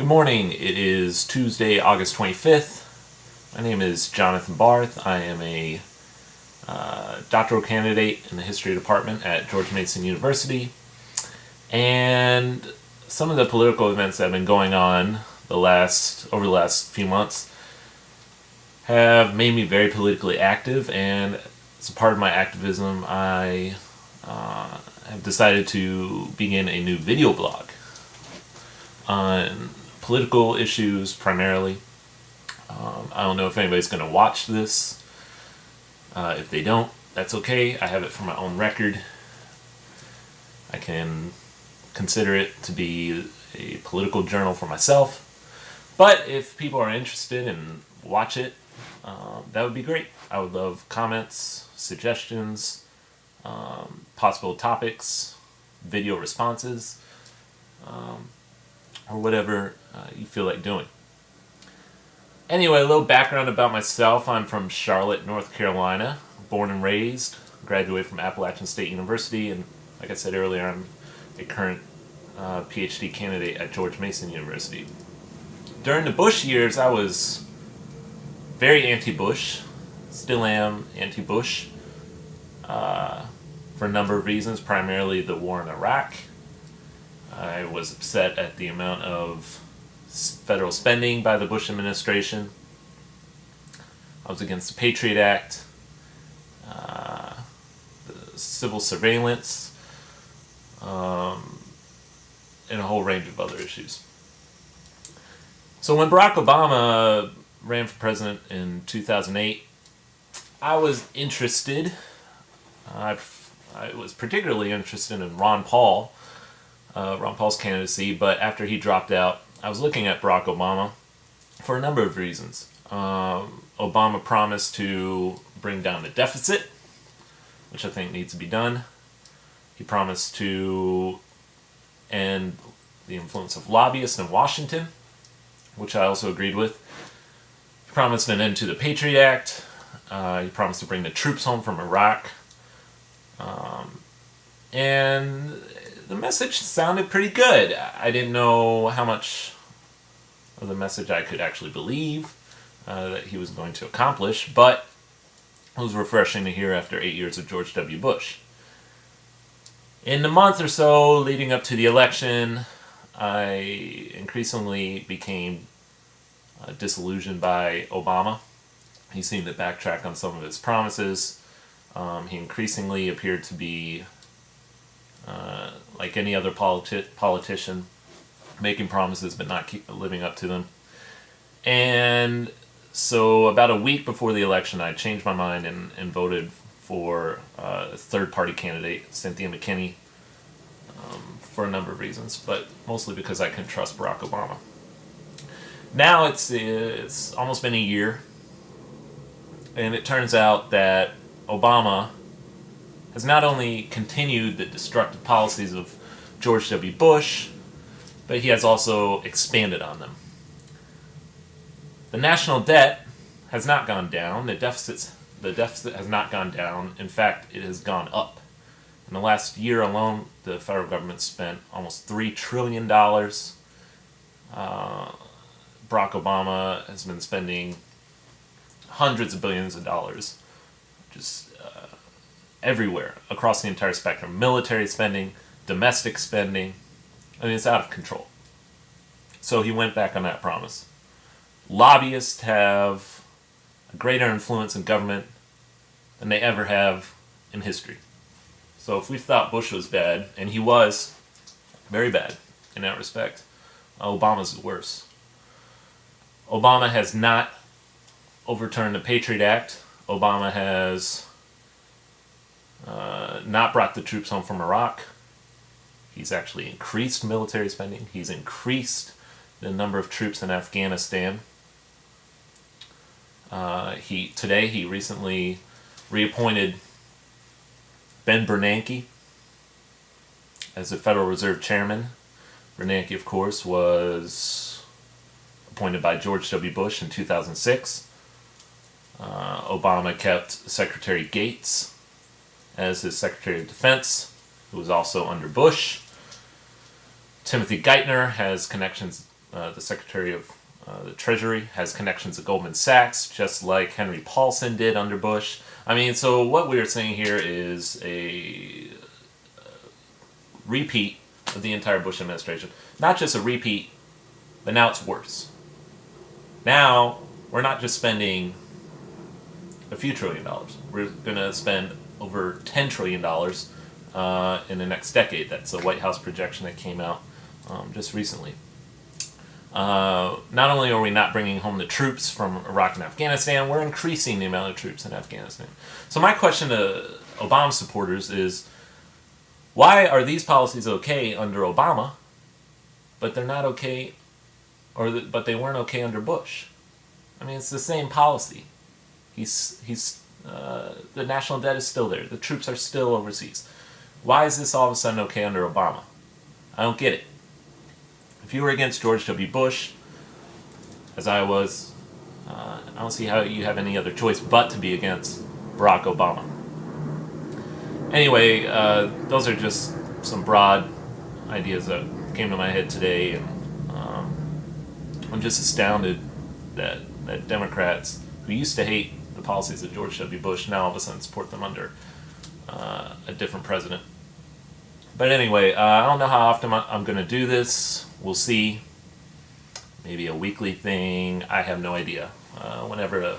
Good morning. It is Tuesday, August 25th. My name is Jonathan Barth. I am a doctoral candidate in the history department at George Mason University. And some of the political events that have been going on over the last few months have made me very politically active, and as a part of my activism, I have decided to begin a new video blog on political issues primarily. I don't know if anybody's going to watch this. If they don't, that's okay. I have it for my own record. I can consider it to be a political journal for myself. But if people are interested and watch it, that would be great. I would love comments, suggestions, possible topics, video responses, or whatever you feel like doing. Anyway, a little background about myself. I'm from Charlotte, North Carolina, born and raised, graduated from Appalachian State University, and like I said earlier, I'm a current PhD candidate at George Mason University. During the Bush years, I was very anti-Bush, still am anti-Bush, for a number of reasons, primarily the war in Iraq. I was upset at the amount of federal spending by the Bush administration. I was against the Patriot Act, the civil surveillance, and a whole range of other issues. So when Barack Obama ran for president in 2008, I was interested. I was particularly interested in Ron Paul's candidacy, but after he dropped out, I was looking at Barack Obama for a number of reasons. Obama promised to bring down the deficit, which I think needs to be done. He promised to end the influence of lobbyists in Washington, which I also agreed with. He promised an end to the Patriot Act. He promised to bring the troops home from Iraq. And the message sounded pretty good. I didn't know how much of the message I could actually believe that he was going to accomplish, but it was refreshing to hear after 8 years of George W. Bush. In the month or so leading up to the election, I increasingly became disillusioned by Obama. He seemed to backtrack on some of his promises. He increasingly appeared to be like any other politician, making promises but not living up to them. And so about a week before the election, I changed my mind and voted for a third-party candidate, Cynthia McKinney, for a number of reasons, but mostly because I couldn't trust Barack Obama. Now it's almost been a year, and it turns out that Obama has not only continued the destructive policies of George W. Bush, but he has also expanded on them. The national debt has not gone down. The deficit has not gone down. In fact, it has gone up. In the last year alone, the federal government spent almost $3 trillion. Barack Obama has been spending hundreds of billions of dollars, just everywhere, across the entire spectrum. Military spending, domestic spending. I mean, it's out of control. So he went back on that promise. Lobbyists have a greater influence in government than they ever have in history. So if we thought Bush was bad, and he was very bad in that respect, Obama's worse. Obama has not overturned the Patriot Act. Obama has not brought the troops home from Iraq. He's actually increased military spending. He's increased the number of troops in Afghanistan. He recently reappointed Ben Bernanke as the Federal Reserve Chairman. Bernanke, of course, was appointed by George W. Bush in 2006. Obama kept Secretary Gates as his Secretary of Defense, who was also under Bush. Timothy Geithner has connections the Secretary of the Treasury, has connections to Goldman Sachs, just like Henry Paulson did under Bush. I mean, so what we're seeing here is a repeat of the entire Bush administration. Not just a repeat, but now it's worse. Now, we're not just spending a few $1 trillion. We're going to spend over $10 trillion in the next decade. That's a White House projection that came out just recently. Not only are we not bringing home the troops from Iraq and Afghanistan, we're increasing the amount of troops in Afghanistan. So my question to Obama supporters is, why are these policies okay under Obama, but they're not okay, but they weren't okay under Bush? I mean, it's the same policy. The national debt is still there. The troops are still overseas. Why is this all of a sudden okay under Obama? I don't get it. If you were against George W. Bush, as I was, I don't see how you have any other choice but to be against Barack Obama. Anyway, those are just some broad ideas that came to my head today, and I'm just astounded that Democrats who used to hate the policies of George W. Bush now all of a sudden support them under a different president. But anyway, I don't know how often I'm going to do this. We'll see. Maybe a weekly thing. I have no idea. Whenever a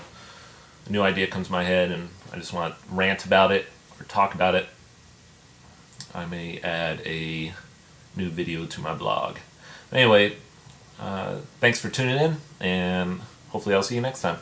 new idea comes to my head and I just want to rant about it or talk about it, I may add a new video to my blog. Anyway, thanks for tuning in, and hopefully I'll see you next time.